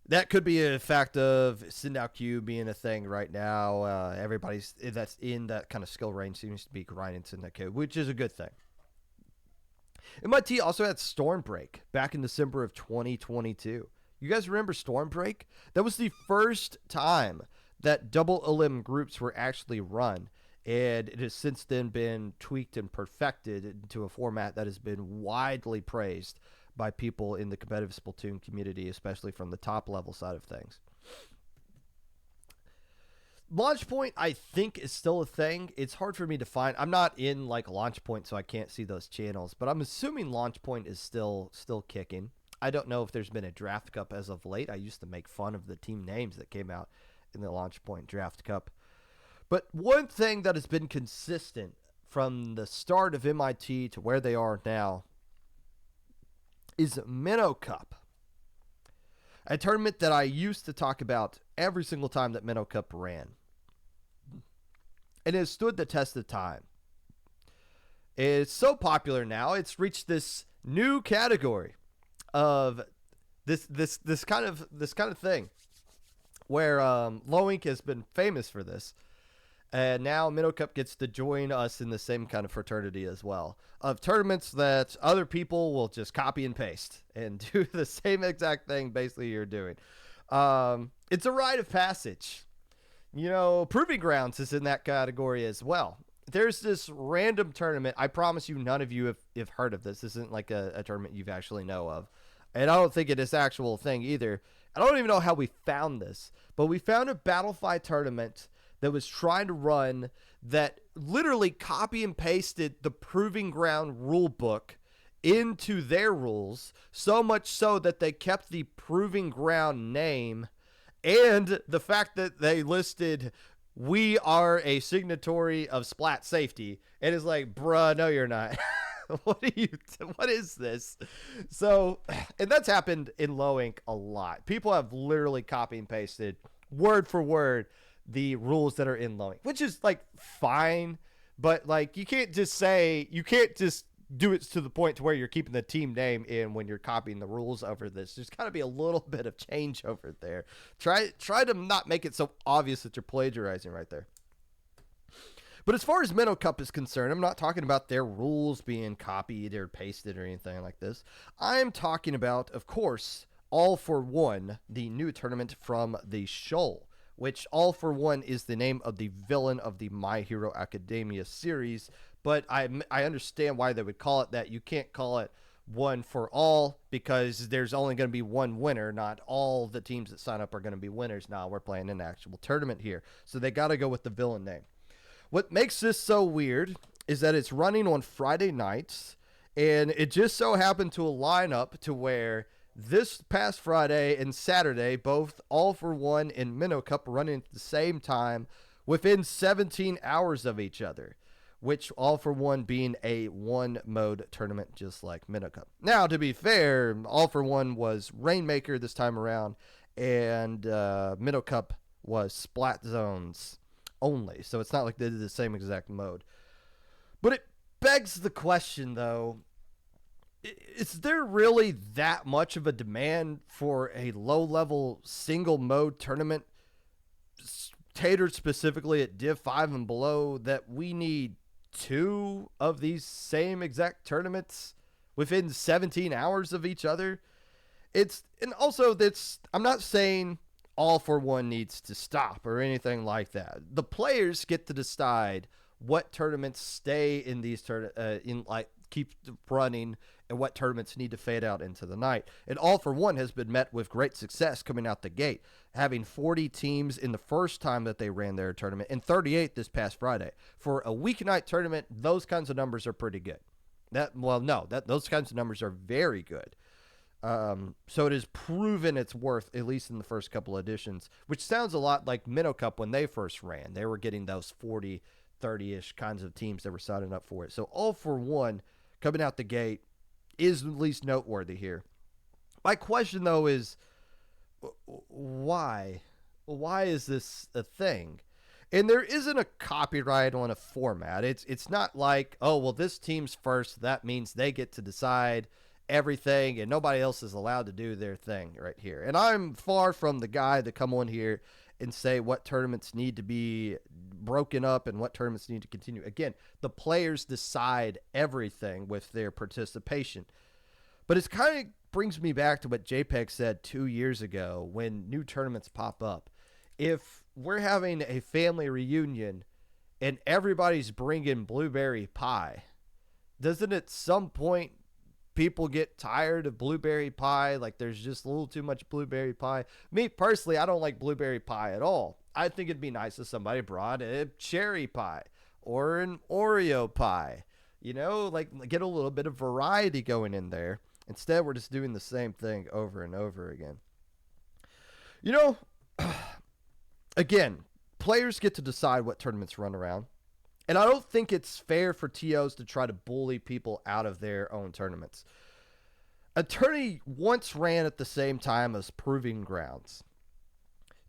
that could be a fact of Send-Out Q being a thing right now. Everybody's that's in that kind of skill range seems to be grinding Send-Out Q, which is a good thing. MIT also had Stormbreak back in December of 2022. You guys remember Stormbreak? That was the first time that double elim groups were actually run, and it has since then been tweaked and perfected into a format that has been widely praised by people in the competitive Splatoon community, especially from the top level side of things. Launch Point, I think, is still a thing. It's hard for me to find. I'm not in Launch Point, so I can't see those channels, but I'm assuming Launch Point is still kicking. I don't know if there's been a Draft Cup as of late. I used to make fun of the team names that came out in the Launch Point Draft Cup. But one thing that has been consistent from the start of MIT to where they are now is Minnow Cup, a tournament that I used to talk about every single time that Minnow Cup ran. And it has stood the test of time. It's so popular now, it's reached this new category of this kind of thing where Low Ink has been famous for this. And now Minnow Cup gets to join us in the same kind of fraternity as well, of tournaments that other people will just copy and paste and do the same exact thing basically you're doing. It's a rite of passage. You know, Proving Grounds is in that category as well. There's this random tournament. I promise you none of you have heard of this. This isn't like a tournament you've actually know of. And I don't think it is an actual thing either. I don't even know how we found this, but we found a Battlefy tournament that was trying to run that literally copy and pasted the Proving Ground rule book into their rules, so much so that they kept the Proving Ground name and the fact that they listed, we are a signatory of Splat Safety. And it's like, bruh, no, you're not. What is this? So, and that's happened in Low Ink a lot. People have literally copy and pasted word for word the rules that are in Low Ink, which is fine, but you can't just do it to the point to where you're keeping the team name in when you're copying the rules over this. There's got to be a little bit of change over there. Try to not make it so obvious that you're plagiarizing right there. But as far as Minnow Cup is concerned, I'm not talking about their rules being copied or pasted or anything like this. I'm talking about, of course, All for One, the new tournament from the Shoal, which All for One is the name of the villain of the My Hero Academia series. But I understand why they would call it that. You can't call it One for All because there's only going to be one winner. Not all the teams that sign up are going to be winners. Now we're playing an actual tournament here. So they got to go with the villain name. What makes this so weird is that it's running on Friday nights. And it just so happened to line up to where this past Friday and Saturday, both All for One and Minnow Cup running at the same time within 17 hours of each other, which All for One being a one-mode tournament just like Minnow Cup. Now, to be fair, All for One was Rainmaker this time around, and Minnow Cup was Splat Zones only, so it's not like they did the same exact mode. But it begs the question, though, is there really that much of a demand for a low-level single-mode tournament catered specifically at Div 5 and below that we need 2 of these same exact tournaments within 17 hours of each other. I'm not saying All for One needs to stop or anything like that. The players get to decide what tournaments stay in these keep running and what tournaments need to fade out into the night. And All for One has been met with great success coming out the gate, having 40 teams in the first time that they ran their tournament and 38 this past Friday. For a weeknight tournament, those kinds of numbers are pretty good. Those kinds of numbers are very good. So it has proven its worth, at least in the first couple editions, which sounds a lot like Minnow Cup when they first ran. They were getting those 40, 30-ish kinds of teams that were signing up for it. So All for One coming out the gate is at least noteworthy here. My question, though, is why? Why is this a thing? And there isn't a copyright on a format. It's not like, oh, well, this team's first. That means they get to decide everything and nobody else is allowed to do their thing right here. And I'm far from the guy to come on here and say what tournaments need to be broken up and what tournaments need to continue. Again, the players decide everything with their participation. But it kind of brings me back to what JPEG said 2 years ago when new tournaments pop up. If we're having a family reunion and everybody's bringing blueberry pie, doesn't at some point people get tired of blueberry pie? Like, there's just a little too much blueberry pie. Me personally, I don't like blueberry pie at all. I think it'd be nice if somebody brought a cherry pie or an Oreo pie, like get a little bit of variety going in there. Instead, we're just doing the same thing over and over again. Again, players get to decide what tournaments run around. And I don't think it's fair for TOs to try to bully people out of their own tournaments. A tourney once ran at the same time as Proving Grounds.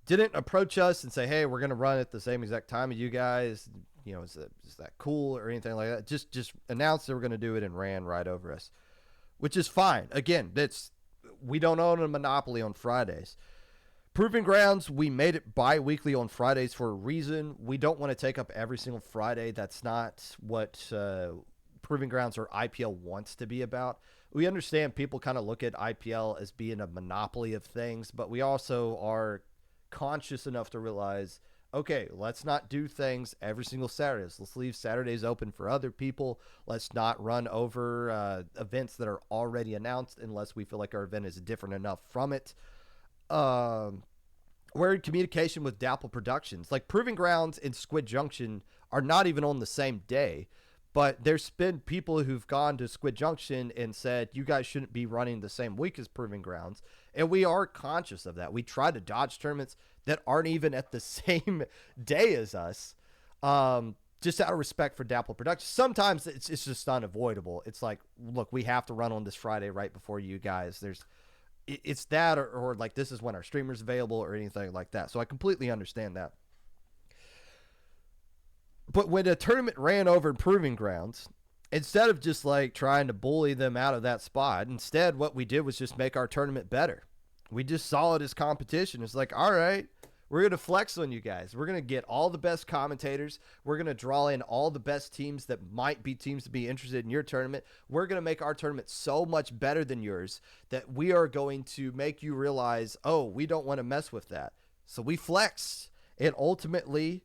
Didn't approach us and say, hey, we're going to run at the same exact time as you guys. Is that cool or anything like that? Just announced they were going to do it and ran right over us, which is fine. Again, we don't own a monopoly on Fridays. Proving Grounds, we made it bi-weekly on Fridays for a reason. We don't want to take up every single Friday. That's not what Proving Grounds or IPL wants to be about. We understand people kind of look at IPL as being a monopoly of things, but we also are conscious enough to realize, okay, let's not do things every single Saturday. Let's leave Saturdays open for other people. Let's not run over events that are already announced unless we feel like our event is different enough from it. We're in communication with Dapple Productions. Like, Proving Grounds and Squid Junction are not even on the same day, but there's been people who've gone to Squid Junction and said, you guys shouldn't be running the same week as Proving Grounds. And we are conscious of that. We try to dodge tournaments that aren't even at the same day as us, just out of respect for Dapple Productions. Sometimes it's just unavoidable. It's like, look, we have to run on this Friday right before you guys. It's that or like this is when our streamer's available or anything like that. So I completely understand that. But when a tournament ran over in Proving Grounds, instead of just like trying to bully them out of that spot, instead what we did was just make our tournament better. We just saw it as competition. It's like, all right, we're going to flex on you guys. We're going to get all the best commentators. We're going to draw in all the best teams that might be teams to be interested in your tournament. We're going to make our tournament so much better than yours that we are going to make you realize, oh, we don't want to mess with that. So we flexed. And ultimately,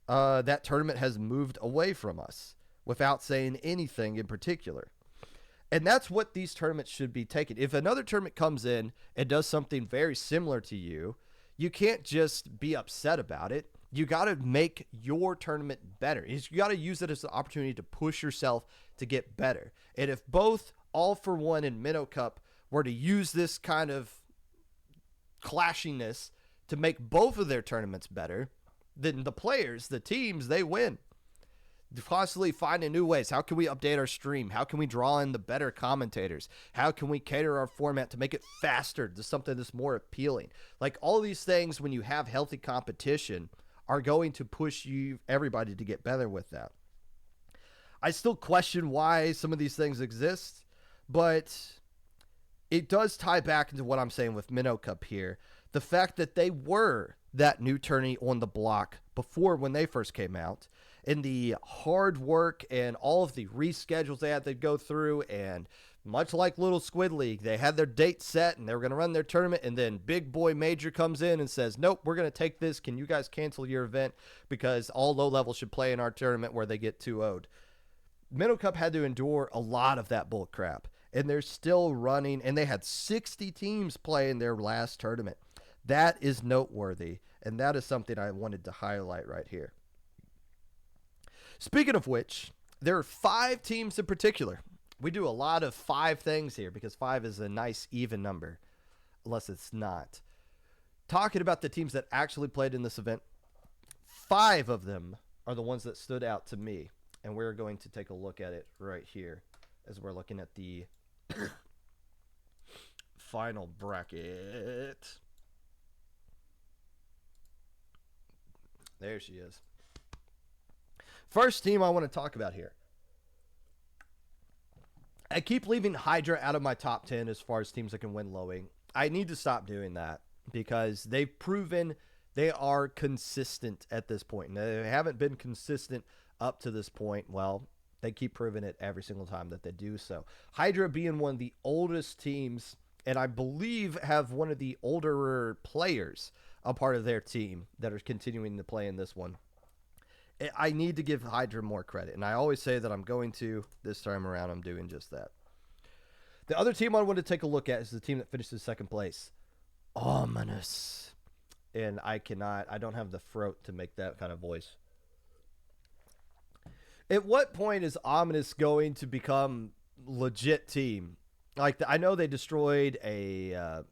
that tournament has moved away from us without saying anything in particular. And that's what these tournaments should be taking. If another tournament comes in and does something very similar to you, you can't just be upset about it. You got to make your tournament better. You got to use it as an opportunity to push yourself to get better. And if both All for One and Minnow Cup were to use this kind of clashiness to make both of their tournaments better, then the players, the teams, they win. Constantly finding new ways. How can we update our stream? How can we draw in the better commentators? How can we cater our format to make it faster to something that's more appealing? Like, all these things, when you have healthy competition, are going to push everybody to get better with that. I still question why some of these things exist, but it does tie back into what I'm saying with Minnow Cup here. The fact that they were that new tourney on the block before when they first came out, and the hard work and all of the reschedules they had to go through, and much like Little Squid League, they had their date set and they were going to run their tournament, and then Big Boy Major comes in and says, nope, we're going to take this. Can you guys cancel your event because all low levels should play in our tournament where they get 2-0'd? Minnow Cup had to endure a lot of that bull crap, and they're still running, and they had 60 teams play in their last tournament. That is noteworthy, and that is something I wanted to highlight right here. Speaking of which, there are 5 teams in particular. We do a lot of 5 things here because 5 is a nice even number, unless it's not. Talking about the teams that actually played in this event, 5 of them are the ones that stood out to me, and we're going to take a look at it right here as we're looking at the final bracket. There she is. First team I want to talk about here. I keep leaving Hydra out of my top 10 as far as teams that can win Lowing. I need to stop doing that because they've proven they are consistent at this point. And they haven't been consistent up to this point. Well, they keep proving it every single time that they do so. Hydra being one of the oldest teams, and I believe have one of the older players a part of their team that are continuing to play in this one. I need to give Hydra more credit, and I always say that I'm going to. This time around, I'm doing just that. The other team I want to take a look at is the team that finished in second place. Ominous. And I don't have the throat to make that kind of voice. At what point is Ominous going to become legit team? Like, I know they destroyed a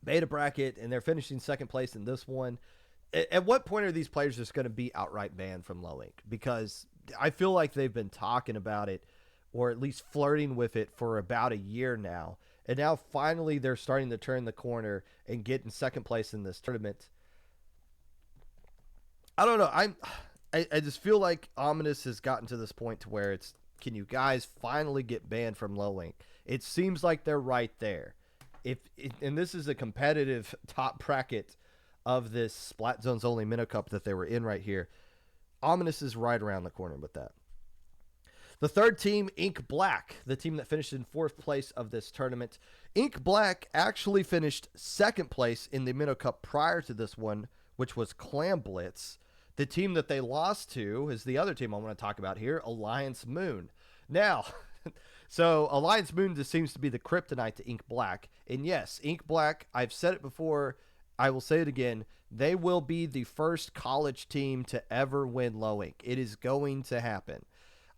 beta bracket, and they're finishing second place in this one. At what point are these players just going to be outright banned from Low Inc? Because I feel like they've been talking about it, or at least flirting with it, for about a year now. And now finally they're starting to turn the corner and get in second place in this tournament. I don't know. I just feel like Ominous has gotten to this point to where it's, can you guys finally get banned from Low Inc? It seems like they're right there. And this is a competitive top bracket of this Splat Zones only Minnow Cup that they were in right here. Ominous is right around the corner with that. The third team, Ink Black, the team that finished in 4th place of this tournament. Ink Black actually finished 2nd place in the Minnow Cup prior to this one, which was Clam Blitz. The team that they lost to is the other team I want to talk about here, Alliance Moon. Now, so Alliance Moon just seems to be the kryptonite to Ink Black. And yes, Ink Black, I've said it before, I will say it again, they will be the first college team to ever win Low Inc. It is going to happen.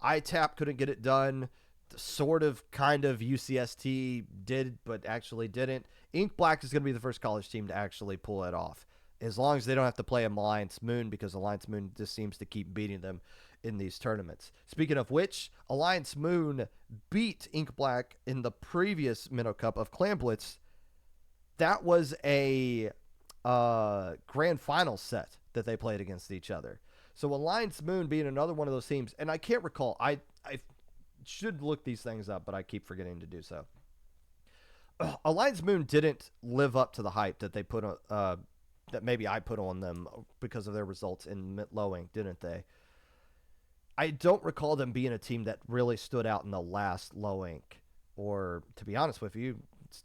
ITAP couldn't get it done. Sort of, kind of, UCST did, but actually didn't. Ink Black is going to be the first college team to actually pull it off. As long as they don't have to play Alliance Moon, because Alliance Moon just seems to keep beating them in these tournaments. Speaking of which, Alliance Moon beat Ink Black in the previous Minnow Cup of Clam Blitz. That was a grand final set that they played against each other. So Alliance Moon being another one of those teams, and I can't recall, I should look these things up, but I keep forgetting to do so. Alliance Moon didn't live up to the hype that they put on, that maybe I put on them because of their results in Low Inc, didn't they? I don't recall them being a team that really stood out in the last Low Inc, or to be honest with you,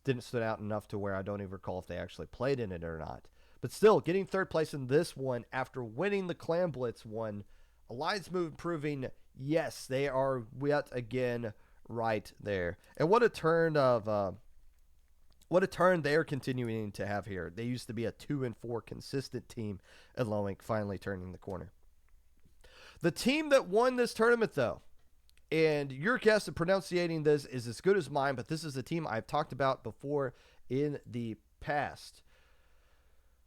didn't stood out enough to where I don't even recall if they actually played in it or not. But still, getting 3rd place in this one after winning the Clam Blitz one, Alliance Moon proving, yes, they are yet again right there. And what a turn they're continuing to have here. They used to be a 2-4 consistent team at Low Inc, finally turning the corner. The team that won this tournament, though, and your guess of pronouncing this is as good as mine, but this is a team I've talked about before in the past.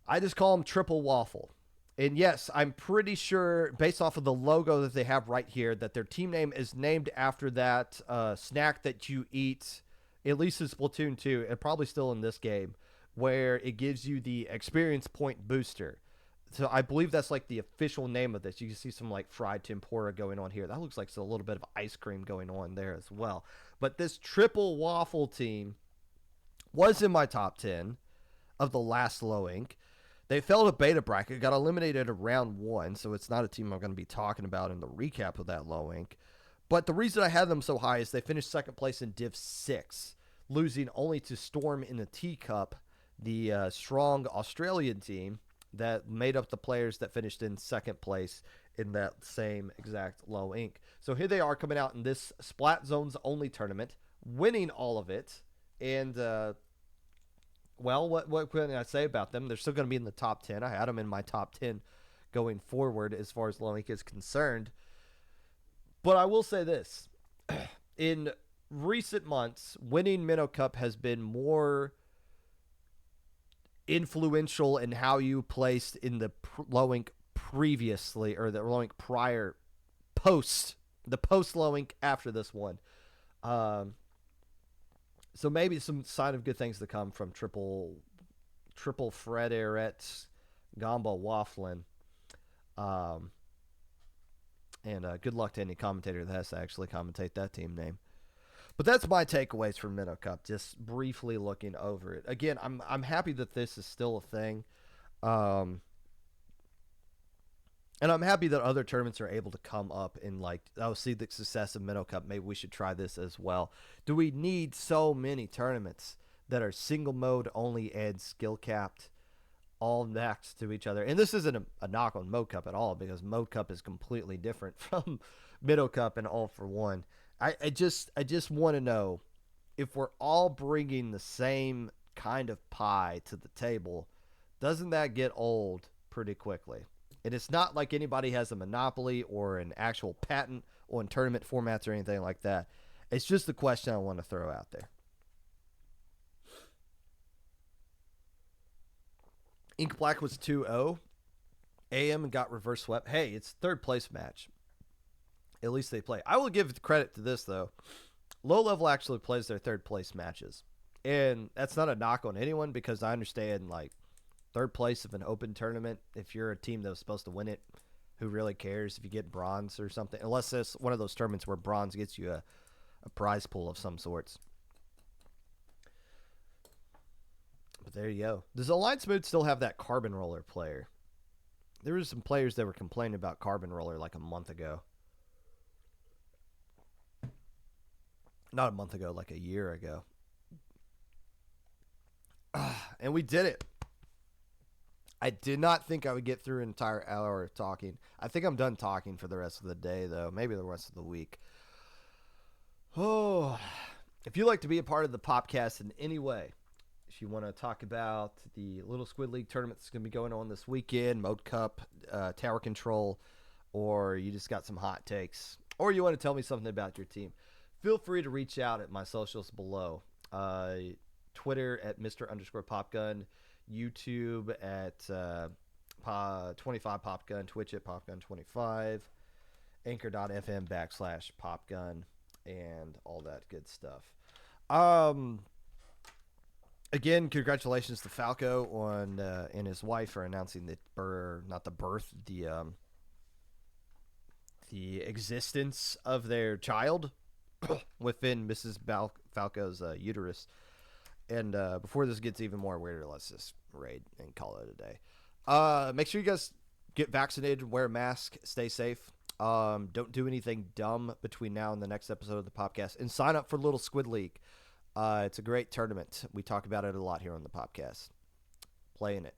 I just call them Triple Waffle. And yes, I'm pretty sure, based off of the logo that they have right here, that their team name is named after that snack that you eat, at least in Splatoon 2, and probably still in this game, where it gives you the experience point booster. So I believe that's like the official name of this. You can see some like fried tempura going on here. That looks like a little bit of ice cream going on there as well. But this Triple Waffle team was in my top 10 of the last Low Inc. They fell to beta bracket, got eliminated in round 1, so it's not a team I'm going to be talking about in the recap of that low ink. But the reason I had them so high is they finished second place in Div 6, losing only to Storm in the Teacup, the strong Australian team that made up the players that finished in second place in that same exact low ink. So here they are coming out in this Splat Zones only tournament, winning all of it. And, well, what can I say about them? They're still going to be in the top 10. I had them in my top 10 going forward as far as low ink is concerned. But I will say this. In recent months, winning Minnow Cup has been more influential in how you placed in the low ink previously, or the low ink prior, the post low ink after this one. So maybe some sign of good things to come from triple Fred Arets, Gamba Wafflin. And good luck to any commentator that has to actually commentate that team name. But that's my takeaways from Minnow Cup, just briefly looking over it. Again, I'm happy that this is still a thing. And I'm happy that other tournaments are able to come up and, like, see the success of Minnow Cup. Maybe we should try this as well. Do we need so many tournaments that are single mode only and skill capped all next to each other? And this isn't a knock on Mode Cup at all, because Mode Cup is completely different from Minnow Cup and All for One. I just want to know if we're all bringing the same kind of pie to the table, doesn't that get old pretty quickly? And it's not like anybody has a monopoly or an actual patent on tournament formats or anything like that. It's just a question I want to throw out there. Ink Black was 2-0. AM got reverse swept. Hey, it's third place match. At least they play. I will give credit to this, though. Low Level actually plays their third place matches. And that's not a knock on anyone, because I understand, like, third place of an open tournament, if you're a team that was supposed to win it, who really cares if you get bronze or something? Unless it's one of those tournaments where bronze gets you a prize pool of some sorts. But there you go. Does Alliance Mode still have that Carbon Roller player? There were some players that were complaining about Carbon Roller like a month ago. Not a month ago, like a year ago. And we did it. I did not think I would get through an entire hour of talking. I think I'm done talking for the rest of the day, though. Maybe the rest of the week. Oh, if you'd like to be a part of the Popcast in any way, if you want to talk about the Little Squid League tournament that's going to be going on this weekend, Mode Cup, Tower Control, or you just got some hot takes, or you want to tell me something about your team, feel free to reach out at my socials below. Twitter at Mr_Popgun, YouTube at 25 Popgun, Twitch at Popgun25, Anchor.fm/Popgun, and all that good stuff. Again, congratulations to Falco on and his wife for announcing the existence of their child within Mrs. Falco's uterus. And before this gets even more weirder, let's just raid and call it a day. Make sure you guys get vaccinated, wear a mask, stay safe. Don't do anything dumb between now and the next episode of the podcast. And sign up for Little Squid League. It's a great tournament. We talk about it a lot here on the podcast. Playing it.